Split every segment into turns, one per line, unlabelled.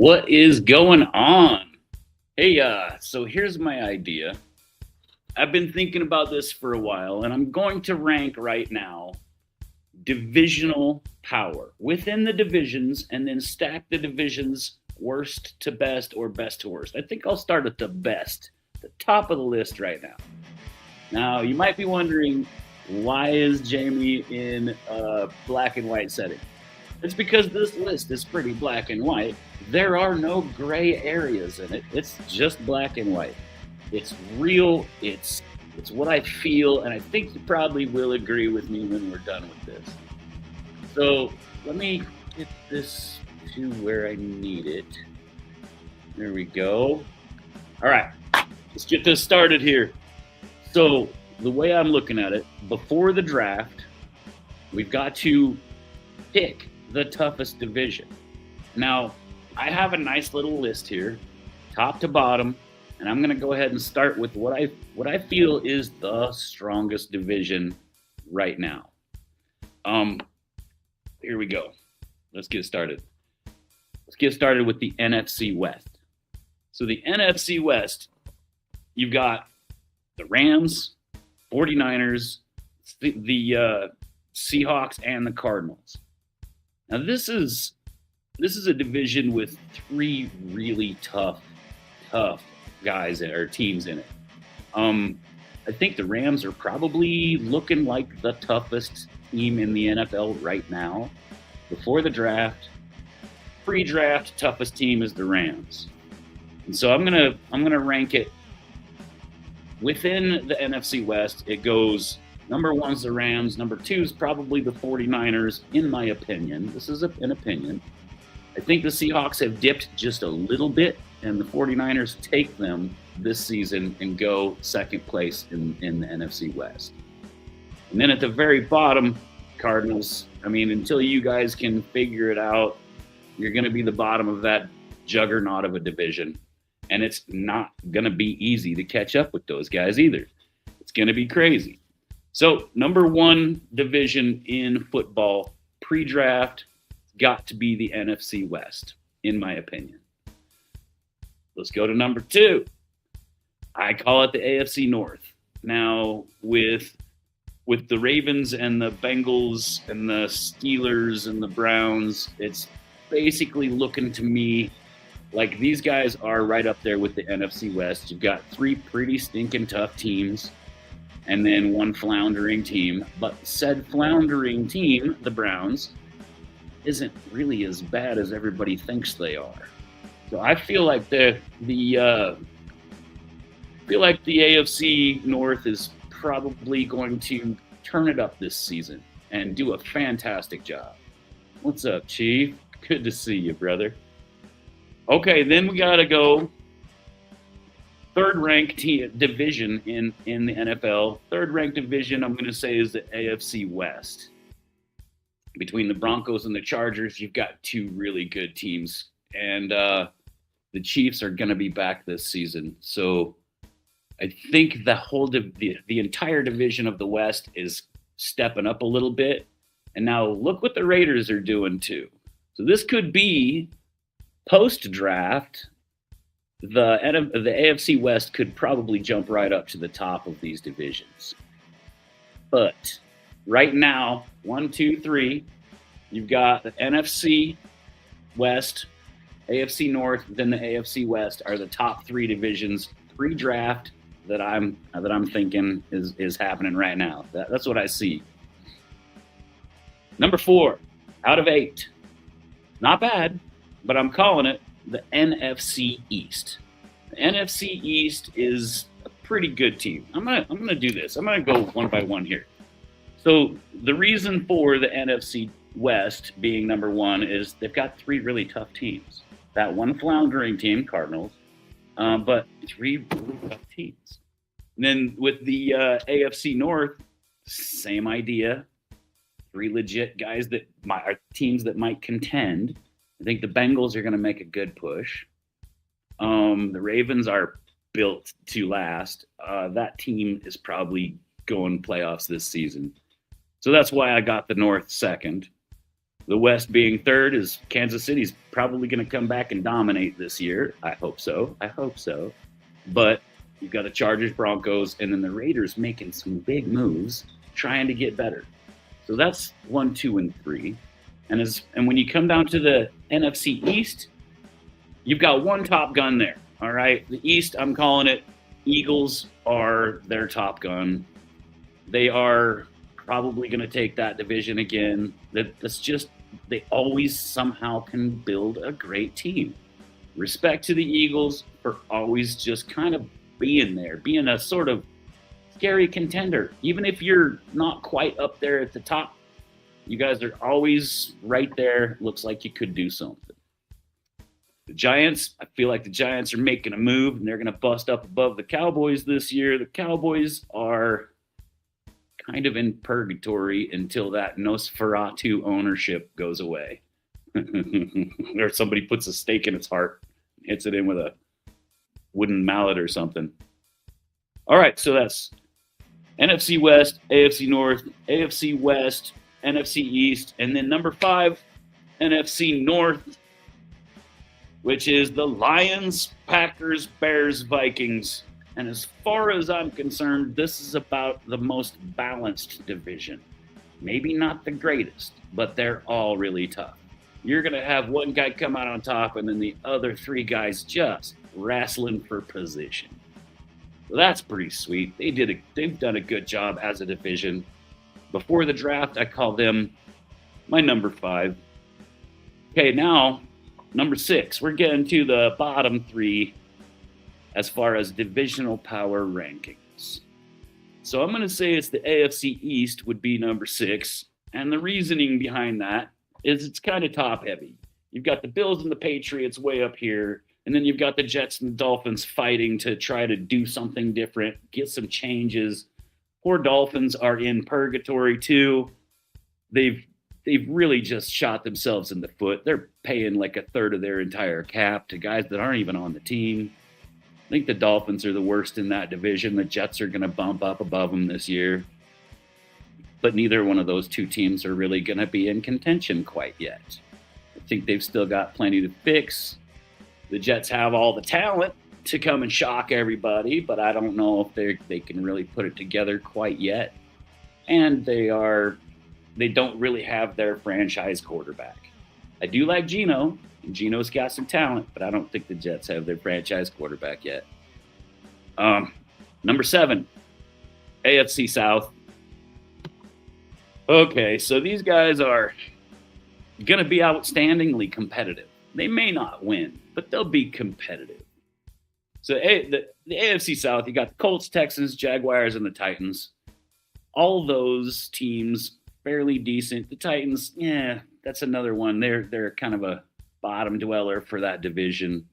What is going on? Hey, so here's my idea. I've been thinking about this for a while, and I'm going to rank right now divisional power within the divisions and then stack the divisions worst to best or best to worst. I think I'll start at the best, the top of the list right now. Now, you might be wondering, why is Jamie in a black and white setting? It's because this list is pretty black and white. There are no gray areas in it. It's just black and white. It's real. It's what I feel, and I think you probably will agree with me when we're done with this. So let me get this to where I need it. There we go. All right, let's get this started here. So the way I'm looking at it, before the draft, we've got to pick the toughest division. Now, I have a nice little list here, top to bottom, and I'm going to go ahead and start with what I feel is the strongest division right now. Here we go. Let's get started. Let's get started with the NFC West. So the NFC West, you've got the Rams, 49ers, the Seahawks, and the Cardinals. Now this is a division with three really tough guys or teams in it. I think the Rams are probably looking like the toughest team in the NFL right now. Before the draft, pre-draft, toughest team is the Rams. And so I'm gonna rank it within the NFC West. It goes number one's the Rams, number two is probably the 49ers, in my opinion. This is an opinion. I think the Seahawks have dipped just a little bit, and the 49ers take them this season and go second place in the NFC West. And then at the very bottom, Cardinals. I mean, until you guys can figure it out, you're going to be the bottom of that juggernaut of a division. And it's not going to be easy to catch up with those guys either. It's going to be crazy. So, number one division in football, pre-draft, got to be the NFC West, in my opinion. Let's go to number two. I call it the AFC North. Now, with the Ravens and the Bengals and the Steelers and the Browns, it's basically looking to me like these guys are right up there with the NFC West. You've got three pretty stinking tough teams and then one floundering team. But said floundering team, the Browns, isn't really as bad as everybody thinks they are. So I feel like the AFC North is probably going to turn it up this season and do a fantastic job. What's up, Chief? Good to see you, brother. Okay, then we got to go third-ranked division in the NFL. Third-ranked division, I'm going to say, is the AFC West. Between the Broncos and the Chargers, you've got two really good teams. And the Chiefs are going to be back this season. So I think the entire division of the West is stepping up a little bit. And now look what the Raiders are doing too. So this could be post-draft. The AFC West could probably jump right up to the top of these divisions. But right now, 1, 2, 3, you've got the NFC West, AFC North, then the AFC West are the top three divisions pre-draft that I'm thinking is happening right now. That's what I see. Number 4, out of 8. Not bad, but I'm calling it the NFC East. The NFC East is a pretty good team. I'm gonna do this. I'm gonna go one by one here. So the reason for the NFC West being number one is they've got three really tough teams. That one floundering team, Cardinals, but three really tough teams. And then with the AFC North, same idea. Three legit guys that are teams that might contend. I think the Bengals are going to make a good push. The Ravens are built to last. That team is probably going playoffs this season. So that's why I got the North second. The West being third is Kansas City's probably going to come back and dominate this year. I hope so. But you've got the Chargers, Broncos, and then the Raiders making some big moves, trying to get better. So that's 1, 2, and 3. And when you come down to the NFC East, you've got one top gun there. All right, the East, I'm calling it. Eagles are their top gun. They are probably going to take that division again. That's just, they always somehow can build a great team. Respect to the Eagles for always just kind of being there, being a sort of scary contender. Even if you're not quite up there at the top, you guys are always right there. Looks like you could do something. The Giants, I feel like the Giants are making a move, and they're going to bust up above the Cowboys this year. The Cowboys are kind of in purgatory until that Nosferatu ownership goes away. Or somebody puts a stake in its heart, hits it in with a wooden mallet or something. All right, so that's NFC West, AFC North, AFC West, NFC East, and then number 5, NFC North, which is the Lions, Packers, Bears, Vikings. And as far as I'm concerned, this is about the most balanced division. Maybe not the greatest, but they're all really tough. You're going to have one guy come out on top, and then the other 3 guys just wrestling for position. So that's pretty sweet. They've done a good job as a division. Before the draft, I call them my number 5. Okay, now number 6. We're getting to the bottom 3 as far as divisional power rankings. So I'm going to say it's the AFC East would be number 6. And the reasoning behind that is it's kind of top heavy. You've got the Bills and the Patriots way up here. And then you've got the Jets and the Dolphins fighting to try to do something different, get some changes. Poor Dolphins are in purgatory too. They've really just shot themselves in the foot. They're paying like a third of their entire cap to guys that aren't even on the team. I think the Dolphins are the worst in that division. The Jets are going to bump up above them this year. But neither one of those 2 teams are really going to be in contention quite yet. I think they've still got plenty to fix. The Jets have all the talent to come and shock everybody, but I don't know if they can really put it together quite yet. And they don't really have their franchise quarterback. I do like Geno, and Geno's got some talent, but I don't think the Jets have their franchise quarterback yet. Number 7, AFC South. Okay, so these guys are going to be outstandingly competitive. They may not win, but they'll be competitive. So the AFC South, you got the Colts, Texans, Jaguars, and the Titans. All those teams fairly decent. The Titans, yeah, that's another one. They're kind of a bottom dweller for that division.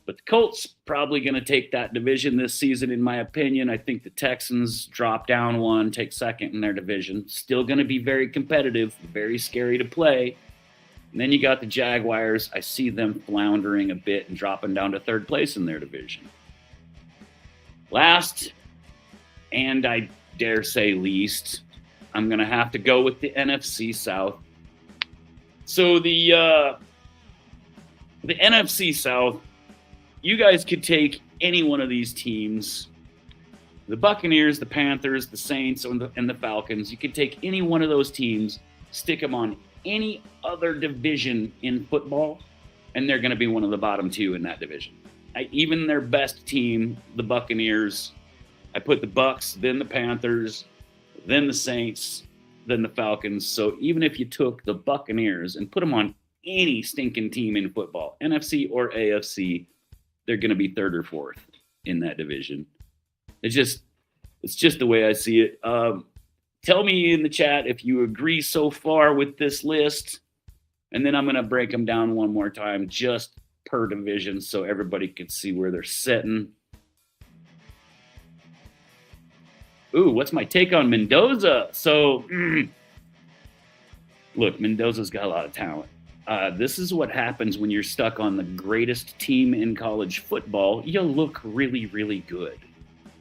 But the Colts probably going to take that division this season, in my opinion. I think the Texans drop down one, take second in their division. Still going to be very competitive, very scary to play. And then you got the Jaguars. I see them floundering a bit and dropping down to 3rd place in their division. Last, and I dare say least, I'm going to have to go with the NFC South. So the NFC South, you guys could take any one of these teams, the Buccaneers, the Panthers, the Saints, and the Falcons. You could take any one of those teams, stick them on any other division in football, and they're going to be one of the bottom 2 in that division. Even their best team, the Buccaneers, I put the Bucs, then the Panthers, then the Saints, then the Falcons. So even if you took the Buccaneers and put them on any stinking team in football, NFC or AFC, they're going to be 3rd or 4th in that division. It's just the way I see it. Tell me in the chat if you agree so far with this list, and then I'm going to break them down one more time just per division so everybody can see where they're sitting. Ooh, what's my take on Mendoza? So, look, Mendoza's got a lot of talent. This is what happens when you're stuck on the greatest team in college football. You look really, really good.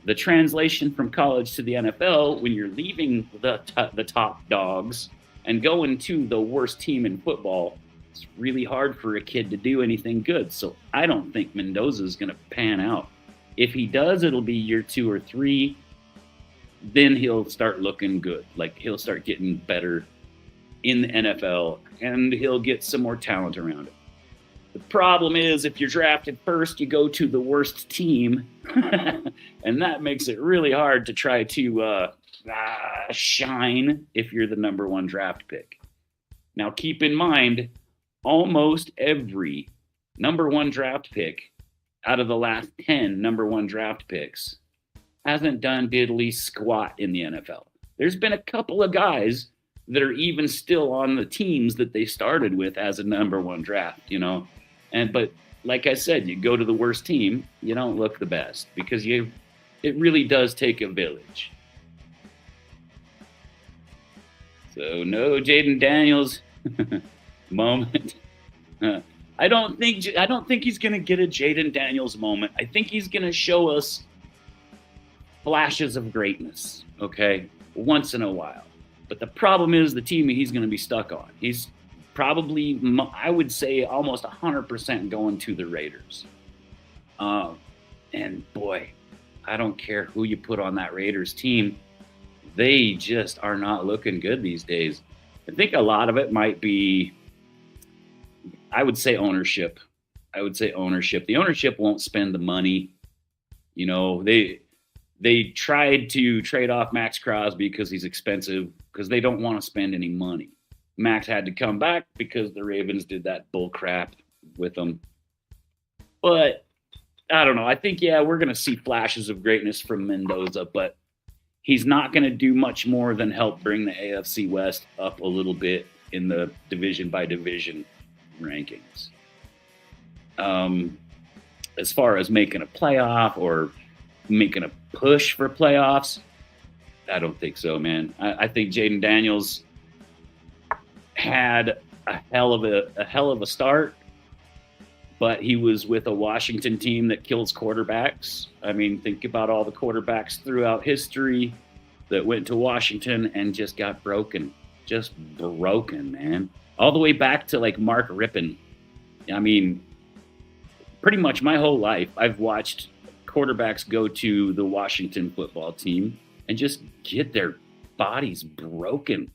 The translation from college to the NFL, when you're leaving the top dogs And going to the worst team in football, it's really hard for a kid to do anything good. So I don't think Mendoza is going to pan out. If he does, it'll be year 2 or 3. Then he'll start looking good. Like he'll start getting better in the NFL, and he'll get some more talent around him. The problem is if you're drafted first, you go to the worst team, and that makes it really hard to try to shine if you're the number 1 draft pick. Now, keep in mind, almost every number 1 draft pick out of the last 10 number 1 draft picks hasn't done diddly squat in the NFL. There's been a couple of guys that are even still on the teams that they started with as a number 1 draft, but like I said, you go to the worst team, you don't look the best because it really does take a village. So no Jayden Daniels moment. I don't think he's going to get a Jayden Daniels moment. I think he's going to show us flashes of greatness, okay, once in a while. But the problem is the team he's going to be stuck on. He's probably, I would say, almost 100% going to the Raiders. And boy, I don't care who you put on that Raiders team. They just are not looking good these days. I think a lot of it might be, I would say ownership. The ownership won't spend the money. They tried to trade off Max Crosby because he's expensive because they don't want to spend any money. Max had to come back because the Ravens did that bull crap with him. But I don't know. I think, we're going to see flashes of greatness from Mendoza, but he's not going to do much more than help bring the AFC West up a little bit in the division by division rankings. As far as making a playoff or making a push for playoffs, I don't think so, man. I think Jayden Daniels had a hell of a start, but he was with a Washington team that kills quarterbacks. I mean, think about all the quarterbacks throughout history that went to Washington and just got broken. Just broken, man. All the way back to like Mark Rippon. I mean, pretty much my whole life, I've watched quarterbacks go to the Washington football team and just get their bodies broken.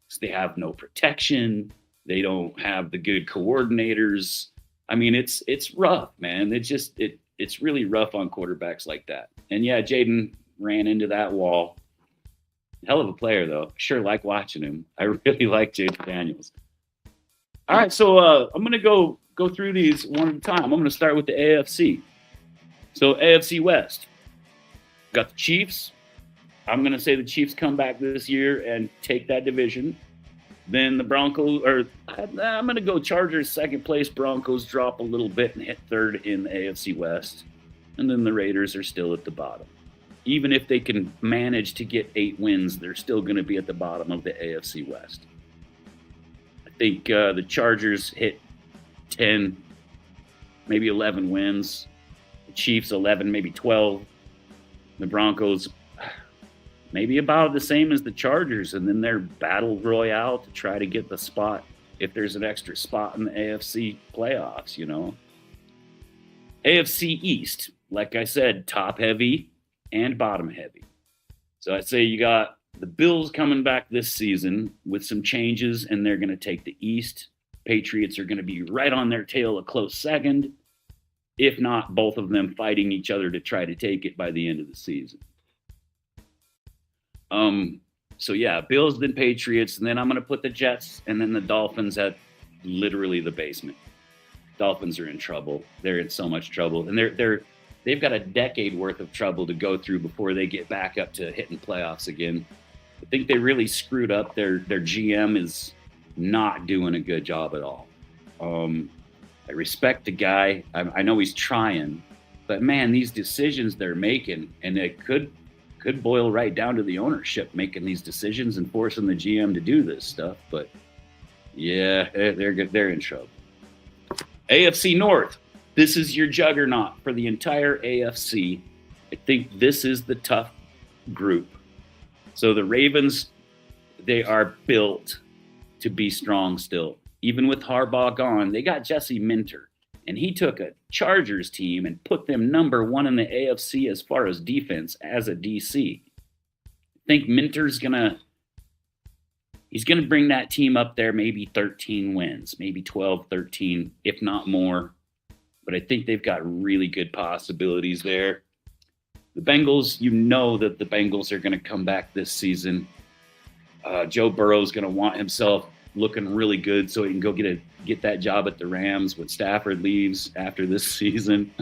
So they have no protection. They don't have the good coordinators. I mean, it's rough, man. It's really rough on quarterbacks like that. And yeah, Jayden ran into that wall. Hell of a player, though. Sure like watching him. I really like Jayden Daniels. All right, so I'm going to go through these one at a time. I'm going to start with the AFC. So AFC West. Got the Chiefs. I'm going to say the Chiefs come back this year and take that division. Then the Broncos, or I'm going to go Chargers second place. Broncos drop a little bit and hit third in the AFC West. And then the Raiders are still at the bottom. Even if they can manage to get 8 wins, they're still going to be at the bottom of the AFC West. I think the Chargers hit 10, maybe 11 wins. The Chiefs 11, maybe 12. The Broncos maybe about the same as the Chargers, and then their battle royale to try to get the spot if there's an extra spot in the AFC playoffs, AFC East, like I said, top heavy and bottom heavy. So I'd say you got the Bills coming back this season with some changes, and they're going to take the East. Patriots are going to be right on their tail, a close second. If not, both of them fighting each other to try to take it by the end of the season. So yeah, Bills, then Patriots, and then I'm going to put the Jets and then the Dolphins at literally the basement. Dolphins are in trouble. They're in so much trouble, and they've got a decade worth of trouble to go through before they get back up to hitting playoffs again. I think they really screwed up. Their GM is not doing a good job at all. I respect the guy. I know he's trying, but man, these decisions they're making, and it could boil right down to the ownership making these decisions and forcing the GM to do this stuff. But yeah, they're in trouble. AFC North. This is your juggernaut for the entire AFC. I think this is the tough group. So the Ravens, they are built to be strong still. Even with Harbaugh gone, they got Jesse Minter, and he took a Chargers team and put them number one in the AFC as far as defense as a DC. I think Minter's he's going to bring that team up there, maybe 13 wins, maybe 12, 13, if not more. But I think they've got really good possibilities there. The Bengals, you know that the Bengals are going to come back this season. Joe Burrow's going to want himself looking really good so he can go get that job at the Rams when Stafford leaves after this season.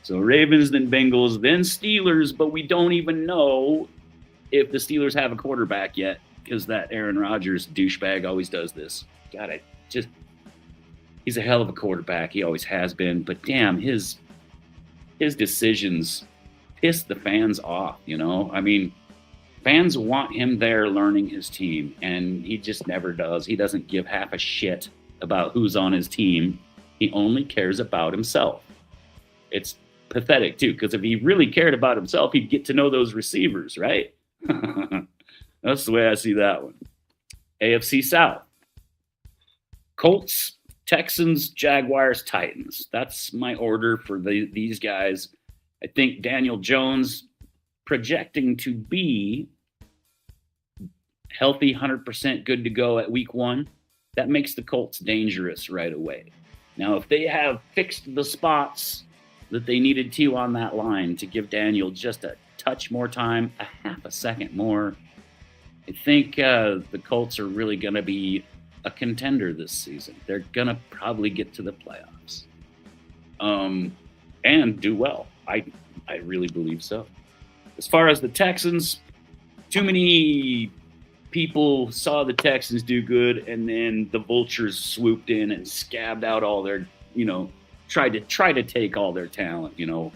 So Ravens, then Bengals, then Steelers, but we don't even know if the Steelers have a quarterback yet because that Aaron Rodgers douchebag always does this. God, he's a hell of a quarterback. He always has been, but damn, his decisions piss the fans off, you know? I mean, fans want him there learning his team, and he just never does. He doesn't give half a shit about who's on his team. He only cares about himself. It's pathetic, too, because if he really cared about himself, he'd get to know those receivers, right? That's the way I see that one. AFC South. Colts, Texans, Jaguars, Titans. That's my order for these guys. I think Daniel Jones projecting to be healthy, 100% good to go at week 1. That makes the Colts dangerous right away. Now, if they have fixed the spots that they needed to on that line to give Daniel just a touch more time, a half a second more, I think the Colts are really going to be a contender this season. They're going to probably get to the playoffs and do well. I really believe so. As far as the Texans, too many people saw the Texans do good, and then the vultures swooped in and scabbed out all their, tried to take all their talent,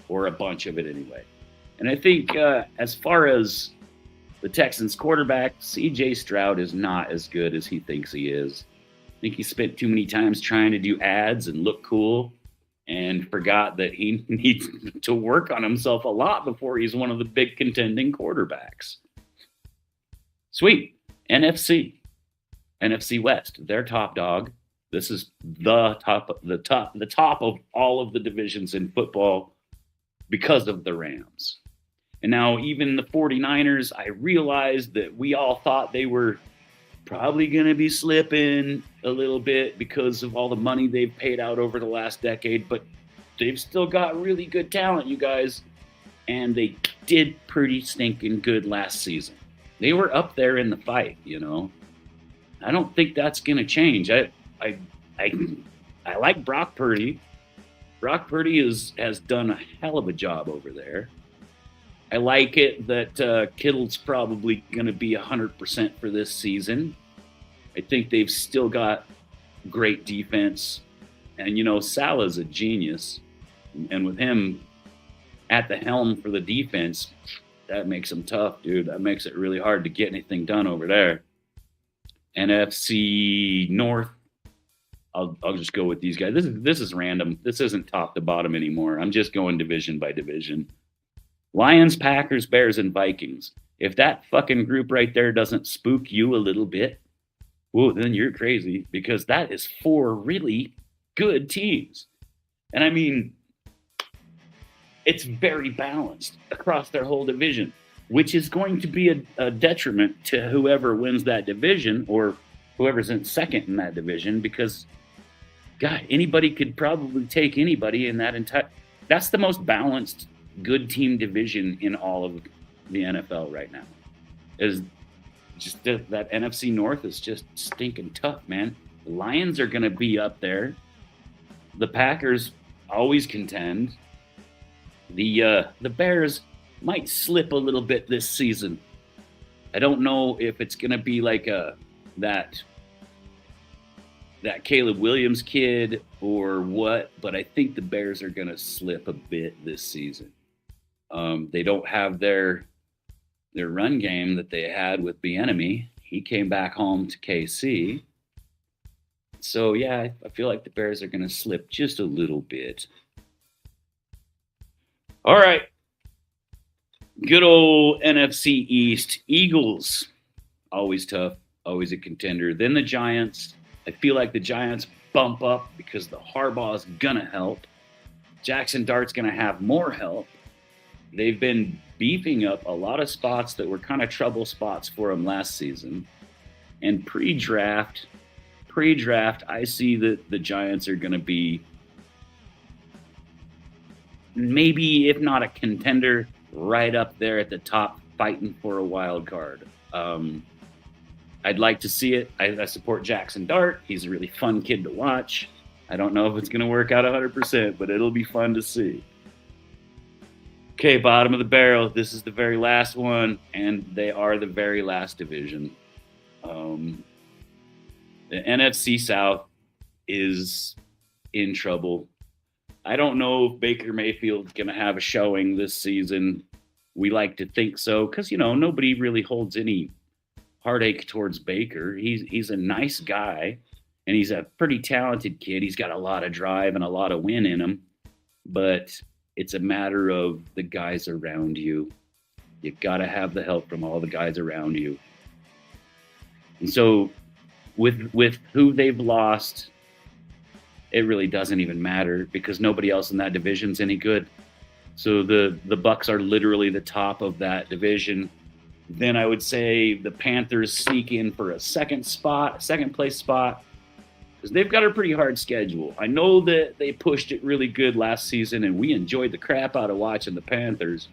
or a bunch of it anyway. And I think as far as the Texans quarterback, C.J. Stroud is not as good as he thinks he is. I think he spent too many times trying to do ads and look cool and forgot that he needs to work on himself a lot before he's one of the big contending quarterbacks. Sweet. NFC West, their top dog. This is the top of all of the divisions in football because of the Rams. And now even the 49ers, I realized that we all thought they were probably going to be slipping a little bit because of all the money they've paid out over the last decade, but they've still got really good talent, you guys. And they did pretty stinking good last season. They were up there in the fight, I don't think that's going to change. I like Brock Purdy. Brock Purdy has done a hell of a job over there. I like it that Kittle's probably going to be 100% for this season. I think they've still got great defense. And, Salah's a genius. And with him at the helm for the defense, that makes them tough, dude. That makes it really hard to get anything done over there. NFC North, I'll just go with these guys. This is random. This isn't top to bottom anymore. I'm just going division by division. Lions, Packers, Bears, and Vikings. If that fucking group right there doesn't spook you a little bit, well, then you're crazy, because that is 4 really good teams. And I mean, it's very balanced across their whole division, which is going to be a detriment to whoever wins that division or whoever's in second in that division, because, God, anybody could probably take anybody in that entire... That's the most balanced good team division in all of the NFL right now. Is just that NFC North is just stinking tough, man. The Lions are going to be up there. The Packers always contend. The Bears might slip a little bit this season. I don't know if it's going to be like that Caleb Williams kid or what, but I think the Bears are going to slip a bit this season. They don't have their run game that they had with Bieniemy. He came back home to KC. So, yeah, I feel like the Bears are going to slip just a little bit. All right. Good old NFC East. Eagles. Always tough. always a contender. Then the Giants. I feel like the Giants bump up because the Harbaugh is going to help. Jackson Dart's going to have more help. They've been beefing up a lot of spots that were kind of trouble spots for him last season. And pre-draft, I see that the Giants are going to be maybe, if not a contender, right up there at the top, fighting for a wild card. I'd like to see it. I support Jackson Dart. He's a really fun kid to watch. I don't know if it's going to work out 100%, but it'll be fun to see. Okay, bottom of the barrel. This is the very last one, and they are the very last division. The NFC South is in trouble. I don't know if Baker Mayfield's going to have a showing this season. We like to think so because, nobody really holds any heartache towards Baker. He's a nice guy, and he's a pretty talented kid. He's got a lot of drive and a lot of win in him, but it's a matter of the guys around you. You got to have the help from all the guys around you. And so with who they've lost, it really doesn't even matter because nobody else in that division's any good. So the Bucs are literally the top of that division. Then I would say the Panthers sneak in for a second place spot, because they've got a pretty hard schedule. I know that they pushed it really good last season, and we enjoyed the crap out of watching the Panthers.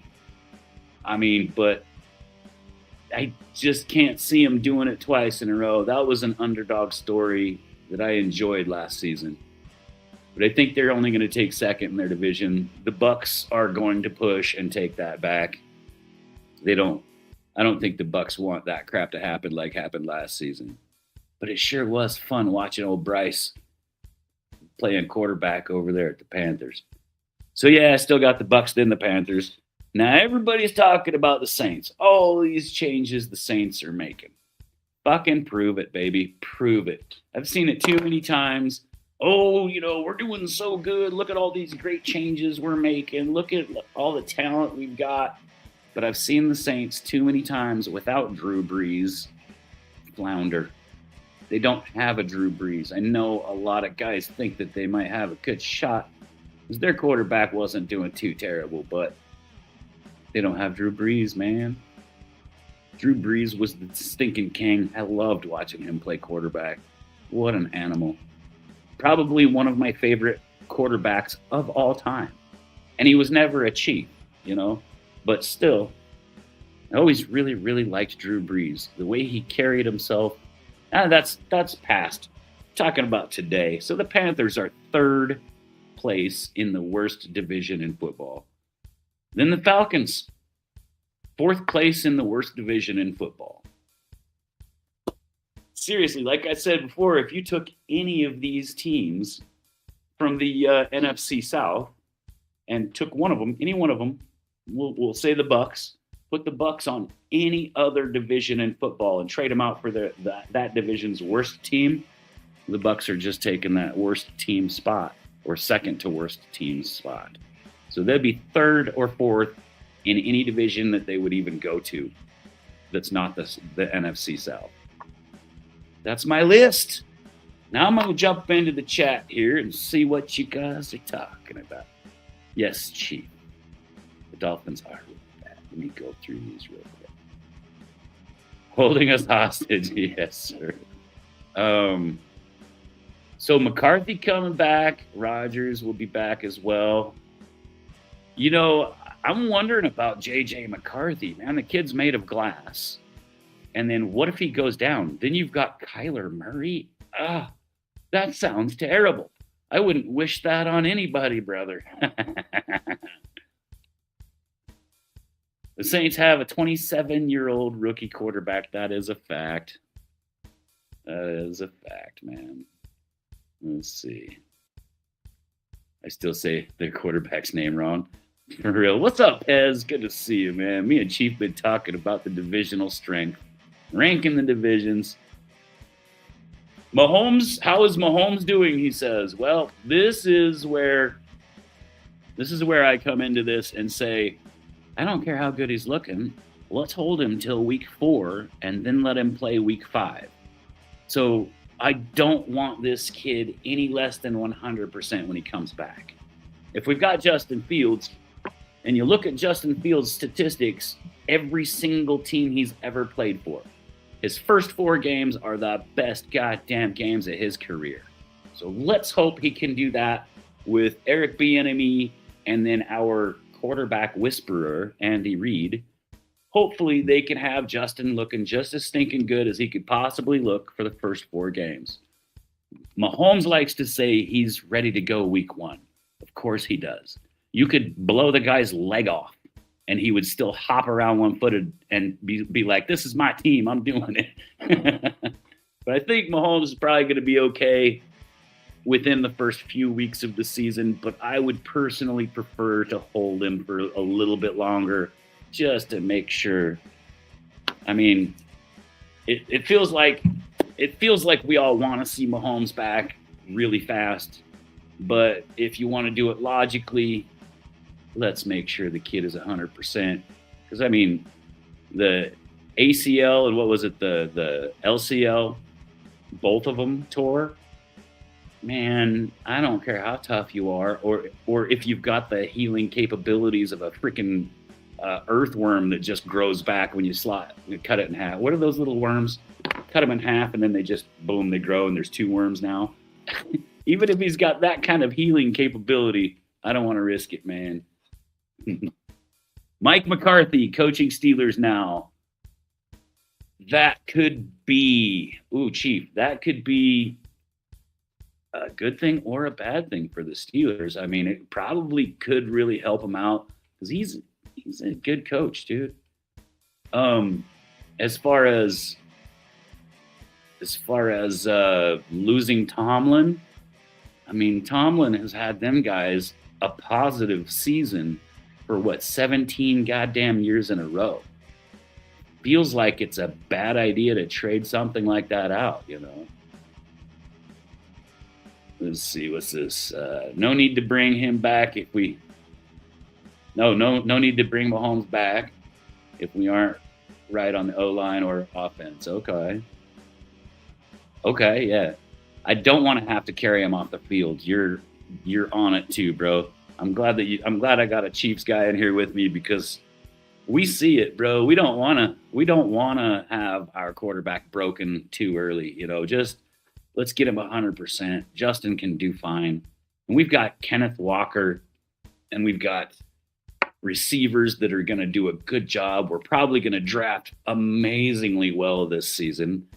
But I just can't see them doing it twice in a row. That was an underdog story that I enjoyed last season. But I think they're only going to take second in their division. The Bucs are going to push and take that back. I don't think the Bucs want that crap to happen like happened last season. But it sure was fun watching old Bryce playing quarterback over there at the Panthers. So yeah, I still got the Bucs, then the Panthers. Now everybody's talking about the Saints. All these changes the Saints are making. Fucking prove it, baby. Prove it. I've seen it too many times. Oh, we're doing so good. Look at all these great changes we're making. Look at all the talent we've got. But I've seen the Saints too many times without Drew Brees flounder. They don't have a Drew Brees. I know a lot of guys think that they might have a good shot because their quarterback wasn't doing too terrible, but they don't have Drew Brees, man. Drew Brees was the stinking king. I loved watching him play quarterback. What an animal. Probably one of my favorite quarterbacks of all time. And he was never a Chief, but still, I always really, really liked Drew Brees. The way he carried himself, that's past. Talking about today. So the Panthers are third place in the worst division in football. Then the Falcons, fourth place in the worst division in football. Seriously, like I said before, if you took any of these teams from the NFC South and took any one of them, we'll say the Bucs, put the Bucs on any other division in football and trade them out for that division's worst team, the Bucs are just taking that worst team spot or second to worst team spot. So they'd be third or fourth in any division that they would even go to that's not the NFC South. That's my list. Now I'm going to jump into the chat here and see what you guys are talking about. Yes, Chief. The Dolphins are really bad. Let me go through these real quick. Holding us hostage. Yes, sir. So McCarthy coming back. Rodgers will be back as well. I'm wondering about J.J. McCarthy. Man, the kid's made of glass. And then what if he goes down? Then you've got Kyler Murray. That sounds terrible. I wouldn't wish that on anybody, brother. The Saints have a 27-year-old rookie quarterback. That is a fact. That is a fact, man. Let's see. I still say their quarterback's name wrong. For real. What's up, Pez? Good to see you, man. Me and Chief been talking about the divisional strength, ranking the divisions. Mahomes, how is Mahomes doing? He says. Well, this is where I come into this and say, I don't care how good he's looking. Let's hold him till week 4 and then let him play week 5. So I don't want this kid any less than 100% when he comes back. If we've got Justin Fields, and you look at Justin Fields' statistics, every single team he's ever played for, his first 4 games are the best goddamn games of his career. So let's hope he can do that with Eric Bieniemy and then our quarterback whisperer, Andy Reid. Hopefully they can have Justin looking just as stinking good as he could possibly look for the first 4 games. Mahomes likes to say he's ready to go week 1. Of course he does. You could blow the guy's leg off and he would still hop around one-footed and be like, this is my team, I'm doing it. But I think Mahomes is probably going to be okay within the first few weeks of the season, but I would personally prefer to hold him for a little bit longer just to make sure. I mean, it feels like we all want to see Mahomes back really fast, but if you want to do it logically, let's make sure the kid is 100%. Because, I mean, the ACL and what was it, the LCL, both of them tore. Man, I don't care how tough you are or if you've got the healing capabilities of a freaking earthworm that just grows back when you cut it in half. What are those little worms? Cut them in half and then they just, boom, they grow and there's 2 worms now. Even if he's got that kind of healing capability, I don't want to risk it, man. Mike McCarthy coaching Steelers now. That could be, Chief, that could be a good thing or a bad thing for the Steelers. I mean, it probably could really help him out because he's a good coach, dude. As far as losing Tomlin, I mean, Tomlin has had them guys a positive season for 17 goddamn years in a row. Feels like it's a bad idea to trade something like that out, you know. Let's see, what's this? No need to bring him back if we. No need to bring Mahomes back if we aren't right on the O-line or offense. Okay, yeah. I don't want to have to carry him off the field. You're on it too, bro. I'm glad I got a Chiefs guy in here with me because we see it, bro. We don't want to have our quarterback broken too early, you know. Just let's get him 100%. Justin can do fine. And we've got Kenneth Walker and we've got receivers that are going to do a good job. We're probably going to draft amazingly well this season,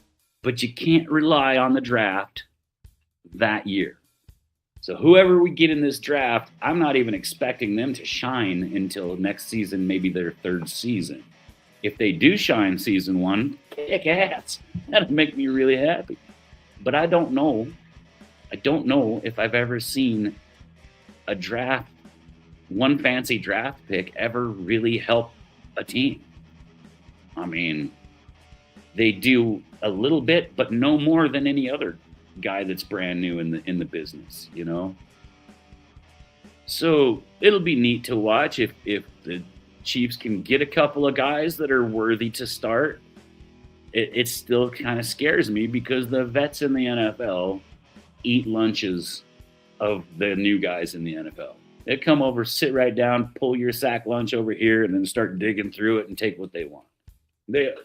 but you can't rely on the draft that year. So whoever we get in this draft, I'm not even expecting them to shine until next season, maybe their 3rd season. If they do shine season 1, kick ass. That'll make me really happy. But I don't know if I've ever seen one fancy draft pick ever really help a team. I mean, they do a little bit, but no more than any other guy that's brand new in the business, you know. So it'll be neat to watch if the Chiefs can get a couple of guys that are worthy to start. It still kind of scares me because the vets in the NFL eat lunches of the new guys in the NFL. They come over, sit right down, pull your sack lunch over here, and then start digging through it and take what they want. The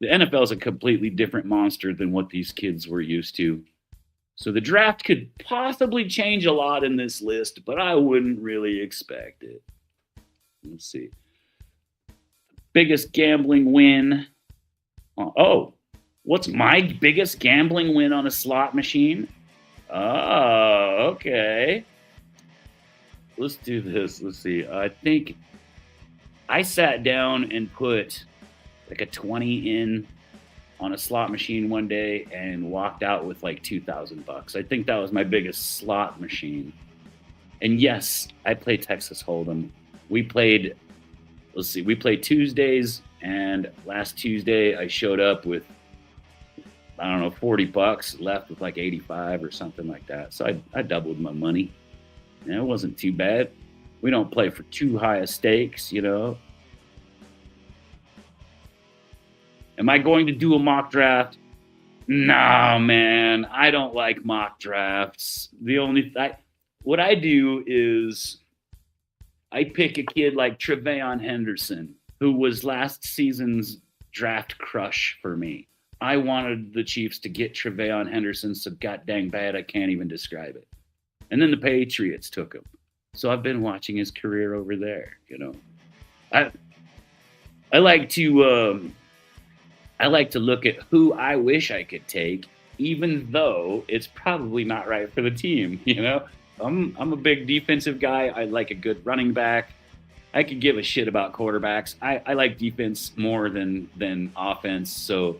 NFL is a completely different monster than what these kids were used to. So the draft could possibly change a lot in this list, but I wouldn't really expect it. Let's see. Biggest gambling win. What's my biggest gambling win on a slot machine? Oh, okay. Let's do this. Let's see. I think I sat down and put like a 20 in on a slot machine one day and walked out with like $2,000. I think that was my biggest slot machine. And yes, I play Texas Hold'em. We played Tuesdays, and last Tuesday I showed up with, I don't know, $40, left with like 85 or something like that. So I doubled my money. And it wasn't too bad. We don't play for too high a stakes, you know. Am I going to do a mock draft? No, man, I don't like mock drafts. What I do is I pick a kid like Tre'Veon Henderson, who was last season's draft crush for me. I wanted the Chiefs to get Tre'Veon Henderson so god dang bad I can't even describe it. And then the Patriots took him. So I've been watching his career over there, you know. I I like to I like to look at who I wish I could take, even though it's probably not right for the team. You know, I'm a big defensive guy. I like a good running back. I could give a shit about quarterbacks. I like defense more than offense. So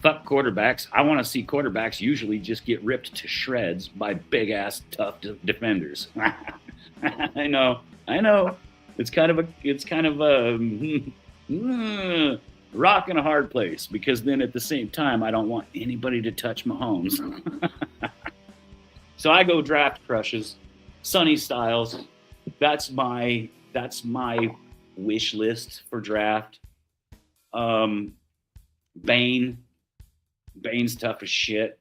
fuck quarterbacks. I want to see quarterbacks usually just get ripped to shreds by big ass tough defenders. I know. It's kind of a rock in a hard place because then at the same time I don't want anybody to touch Mahomes. So I go draft crushes, Sonny Styles. That's my wish list for draft. Um, Bane. Bane's tough as shit.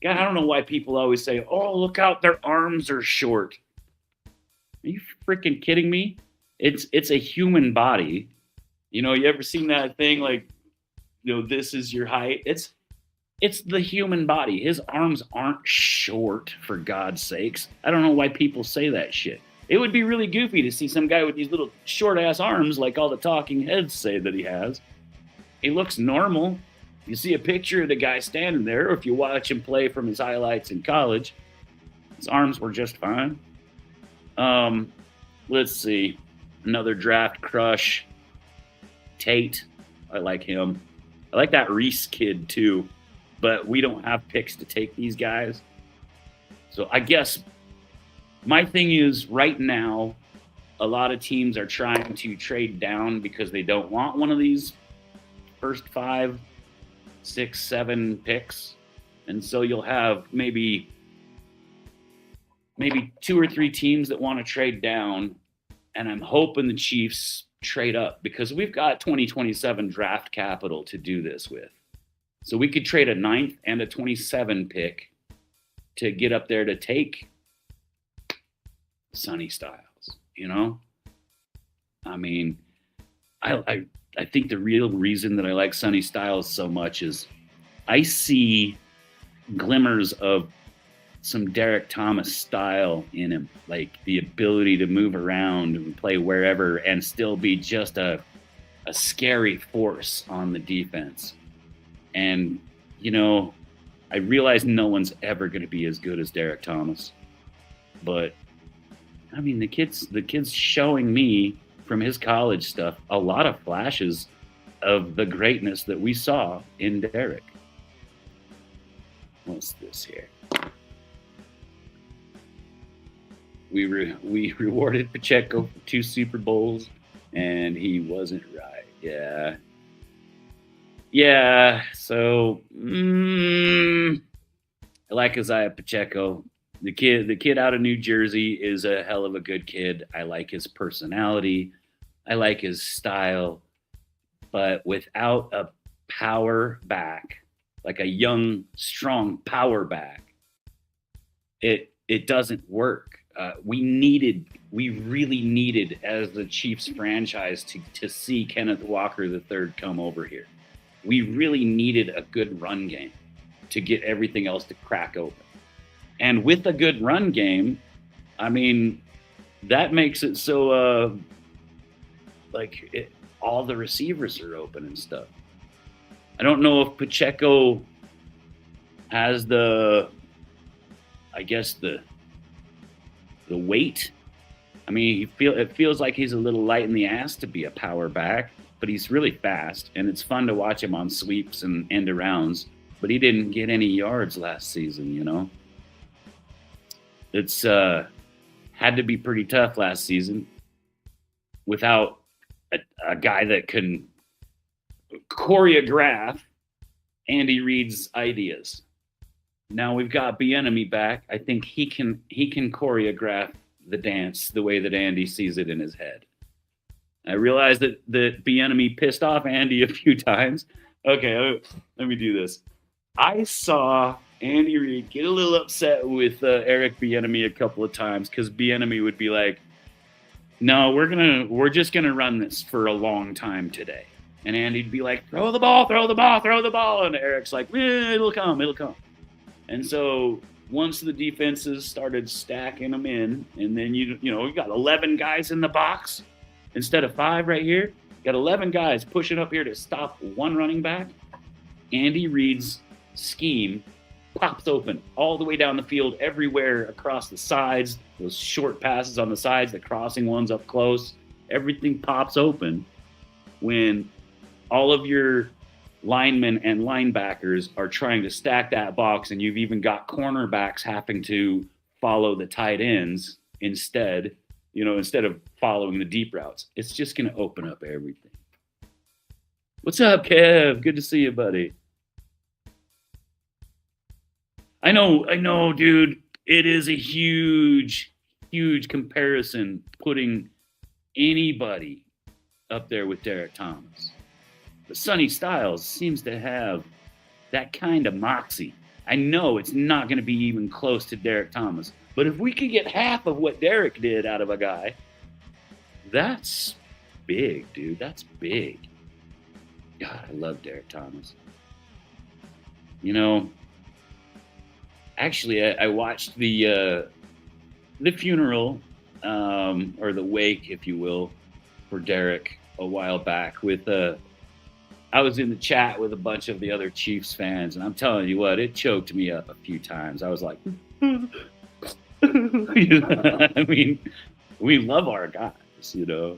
God, I don't know why people always say, "Oh, look out, their arms are short." Are you freaking kidding me? It's a human body. You know, you ever seen that thing like, this is your height? It's the human body. His arms aren't short, for God's sakes. I don't know why people say that shit. It would be really goofy to see some guy with these little short ass arms like all the talking heads say that he has. He looks normal. You see a picture of the guy standing there, or if you watch him play from his highlights in college, his arms were just fine. Um, let's see. Another draft crush. Tate. I like him. I like that Reese kid too, but we don't have picks to take these guys. So I guess my thing is right now, a lot of teams are trying to trade down because they don't want one of these first 5, 6, 7 picks. And so you'll have maybe 2 or 3 teams that want to trade down. And I'm hoping the Chiefs trade up because we've got 2027 draft capital to do this with. So we could trade a 9th and a 27 pick to get up there to take Sonny Styles, you know? I mean, I think the real reason that I like Sonny Styles so much is I see glimmers of some Derek Thomas style in him, like the ability to move around and play wherever and still be just a scary force on the defense. And, I realize no one's ever going to be as good as Derek Thomas, but I mean, the kid's showing me from his college stuff a lot of flashes of the greatness that we saw in Derek. What's this here? We rewarded Pacheco for 2 Super Bowls, and he wasn't right. Yeah. So I like Isaiah Pacheco. The kid out of New Jersey is a hell of a good kid. I like his personality. I like his style. But without a power back, like a young, strong power back, it doesn't work. We really needed, as the Chiefs franchise, to see Kenneth Walker III come over here. We really needed a good run game to get everything else to crack open. And with a good run game, I mean, that makes it so all the receivers are open and stuff. I don't know if Pacheco has the weight. I mean, it feels like he's a little light in the ass to be a power back, but he's really fast, and it's fun to watch him on sweeps and end arounds. But he didn't get any yards last season, It's had to be pretty tough last season without a guy that can choreograph Andy Reid's ideas. Now we've got Bieniemy back. I think he can choreograph the dance the way that Andy sees it in his head. I realize that Bieniemy pissed off Andy a few times. Okay, let me do this. I saw Andy Reid get a little upset with Eric Bieniemy a couple of times because Bieniemy would be like, "No, we're just gonna run this for a long time today," and Andy'd be like, "Throw the ball, throw the ball, throw the ball," and Eric's like, "It'll come, it'll come." And so once the defenses started stacking them in, and then you got 11 guys in the box instead of 5 right here. You got 11 guys pushing up here to stop one running back. Andy Reid's scheme pops open all the way down the field, everywhere across the sides, those short passes on the sides, the crossing ones up close. Everything pops open when all of your linemen and linebackers are trying to stack that box, and you've even got cornerbacks having to follow the tight ends instead of following the deep routes. It's just going to open up everything. What's up, Kev? Good to see you, buddy. I know, dude. It is a huge, huge comparison putting anybody up there with Derek Thomas. But Sonny Styles seems to have that kind of moxie. I know it's not going to be even close to Derek Thomas, but if we could get half of what Derek did out of a guy, that's big, dude. That's big. God, I love Derek Thomas. Actually, I watched the funeral, or the wake, if you will, for Derek a while back. I was in the chat with a bunch of the other Chiefs fans, and I'm telling you what, it choked me up a few times. I was like, I mean, we love our guys, So,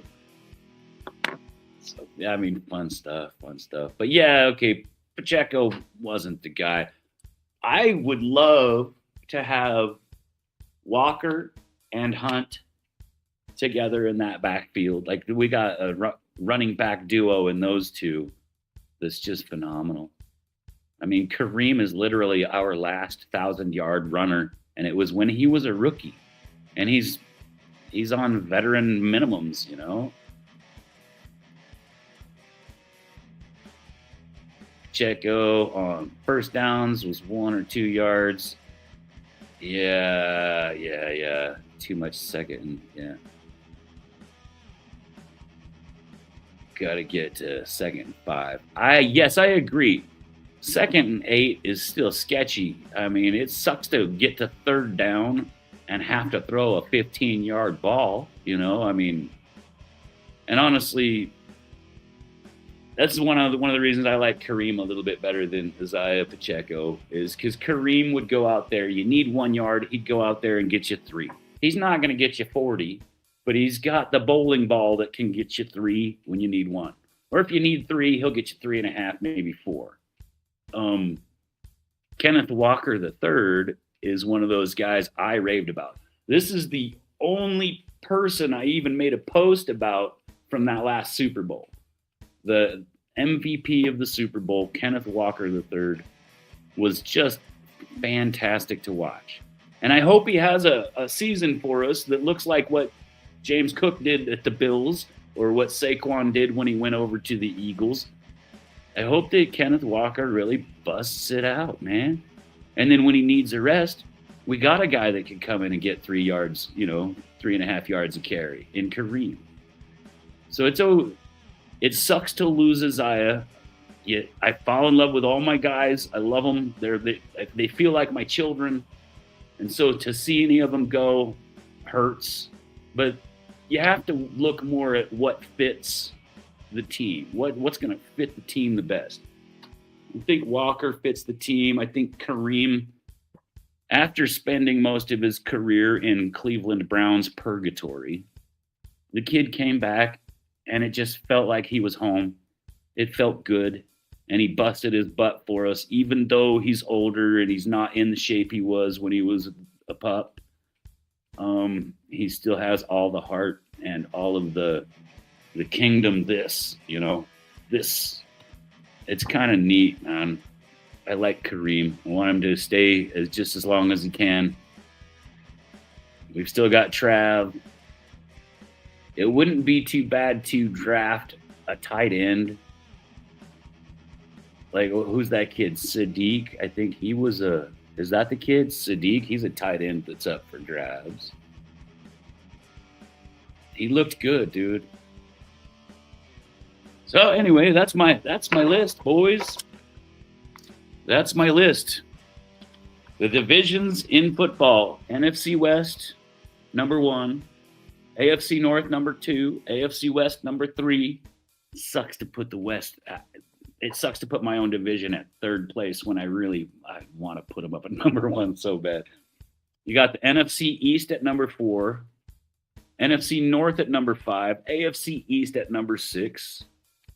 yeah, I mean, fun stuff. But yeah, okay, Pacheco wasn't the guy. I would love to have Walker and Hunt together in that backfield. Like, we got a running back duo in those two that's just phenomenal. I mean, Kareem is literally our last 1,000-yard runner, and it was when he was a rookie, and he's on veteran minimums, Pacheco on first downs was 1 or 2 yards. Yeah. Too much second. Yeah. Got to get to 2nd and 5. Yes, I agree. 2nd and 8 is still sketchy. I mean, it sucks to get to 3rd down and have to throw a 15-yard ball, I mean, and honestly, that's one of the reasons I like Kareem a little bit better than Isaiah Pacheco, is because Kareem would go out there. You need 1 yard, he'd go out there and get you 3. He's not going to get you 40, but he's got the bowling ball that can get you 3 when you need 1. Or if you need 3, he'll get you 3.5, maybe 4. Kenneth Walker III is one of those guys I raved about. This is the only person I even made a post about from that last Super Bowl. The MVP of the Super Bowl, Kenneth Walker III, was just fantastic to watch. And I hope he has a season for us that looks like what James Cook did at the Bills, or what Saquon did when he went over to the Eagles. I hope that Kenneth Walker really busts it out, man. And then when he needs a rest, we got a guy that can come in and get 3 yards, 3.5 yards a carry in Kareem. So it sucks to lose Isaiah. Yet I fall in love with all my guys. I love them. They feel like my children. And so to see any of them go hurts. But you have to look more at what fits the team. What's going to fit the team the best. I think Walker fits the team. I think Kareem, after spending most of his career in Cleveland Browns purgatory, the kid came back and it just felt like he was home. It felt good, and he busted his butt for us, even though he's older and he's not in the shape he was when he was a pup. He still has all the heart and all of the kingdom. This. It's kind of neat, man. I like Kareem. I want him to stay just as long as he can. We've still got Trav. It wouldn't be too bad to draft a tight end Like, who's that kid? Sadiq. I think he was a. Is that the kid? Sadiq. He's a tight end that's up for grabs. He looked good, dude. So anyway, that's my list, boys. That's my list. The divisions in football: NFC West, number 1; AFC North, number 2; AFC West, number 3. Sucks to put the West. It sucks to put my own division at third place when I want to put them up at number 1 so bad. You got the NFC East at number 4, NFC North at number 5, AFC East at number 6,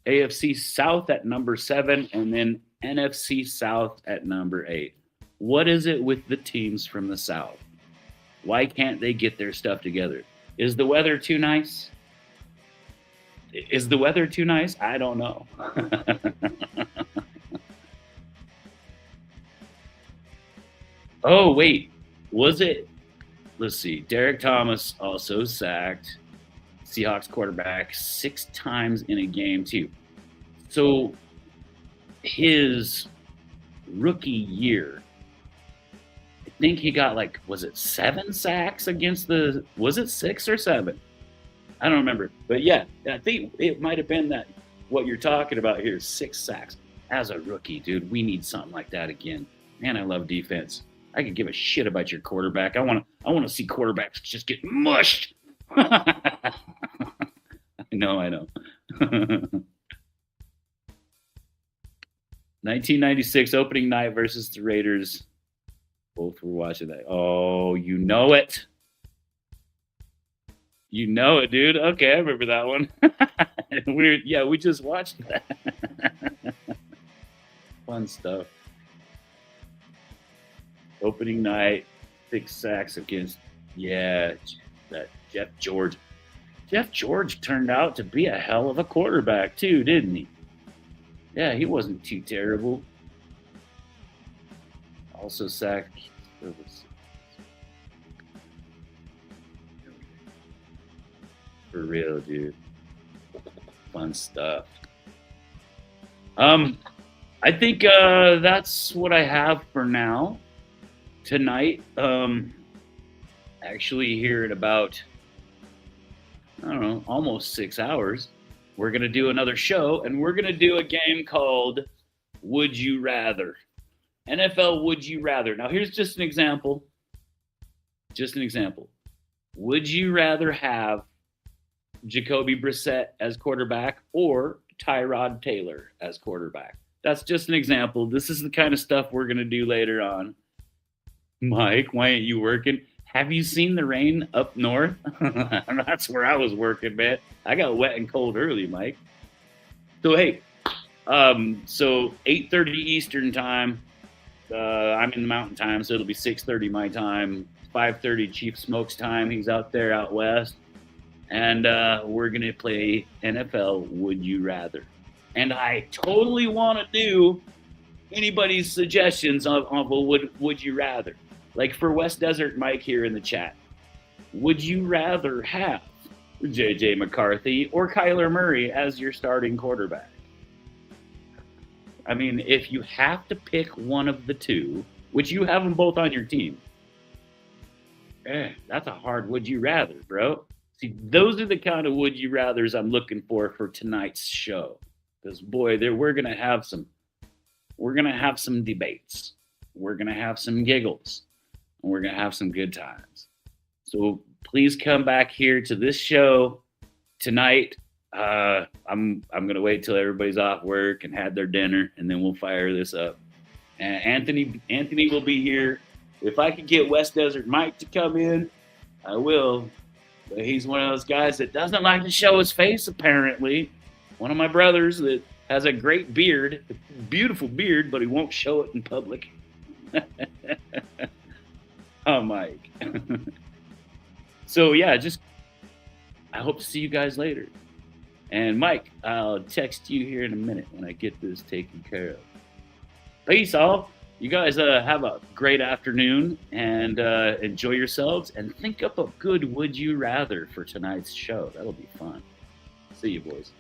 AFC South at number 7, and then NFC South at number 8. What is it with the teams from the South? Why can't they get their stuff together? Is the weather too nice? Is the weather too nice? I don't know. Oh, wait. Was it? Let's see. Derek Thomas also sacked Seahawks quarterback 6 times in a game, too. So his rookie year, I think he got was it 7 sacks against was it 6 or 7? I don't remember. But yeah, I think it might have been that what you're talking about here, 6 sacks as a rookie, dude. We need something like that again. Man, I love defense. I could give a shit about your quarterback. I want to see quarterbacks just get mushed. I know. 1996 opening night versus the Raiders. Both were watching that. Oh, you know it. You know it, dude. Okay, I remember that one. We just watched that. Fun stuff. Opening night, 6 sacks against, that Jeff George. Jeff George turned out to be a hell of a quarterback too, didn't he? Yeah, he wasn't too terrible. Also sacked. For real, dude. Fun stuff. I think that's what I have for now. Tonight, actually here in about, I don't know, almost 6 hours, we're going to do another show, and we're going to do a game called Would You Rather? NFL Would You Rather. Now, here's just an example. Would you rather have Jacoby Brissett as quarterback or Tyrod Taylor as quarterback? That's just an example. This is the kind of stuff we're going to do later on. Mike, why ain't you working? Have you seen the rain up north? That's where I was working, man. I got wet and cold early, Mike. So, hey, so 8:30 Eastern time. I'm in the Mountain Time, so it'll be 6:30 my time, 5:30 Chief Smokes time. He's out there out west. And we're going to play NFL Would You Rather. And I totally want to do anybody's suggestions of a would you rather. Like for West Desert Mike here in the chat. Would you rather have J.J. McCarthy or Kyler Murray as your starting quarterback? I mean, if you have to pick one of the two, which you have them both on your team, that's a hard would you rather, bro. See, those are the kind of would you rathers I'm looking for tonight's show. Because boy, we're gonna have some debates. We're gonna have some giggles. And we're gonna have some good times. So please come back here to this show tonight. I'm gonna wait till everybody's off work and had their dinner, and then we'll fire this up. And Anthony will be here. If I could get West Desert Mike to come in, I will. But he's one of those guys that doesn't like to show his face, apparently. One of my brothers that has a great beard, a beautiful beard, but he won't show it in public. Oh, Mike. So, yeah, I hope to see you guys later. And, Mike, I'll text you here in a minute when I get this taken care of. Peace, all. You guys have a great afternoon and enjoy yourselves. And think up a good would you rather for tonight's show. That'll be fun. See you, boys.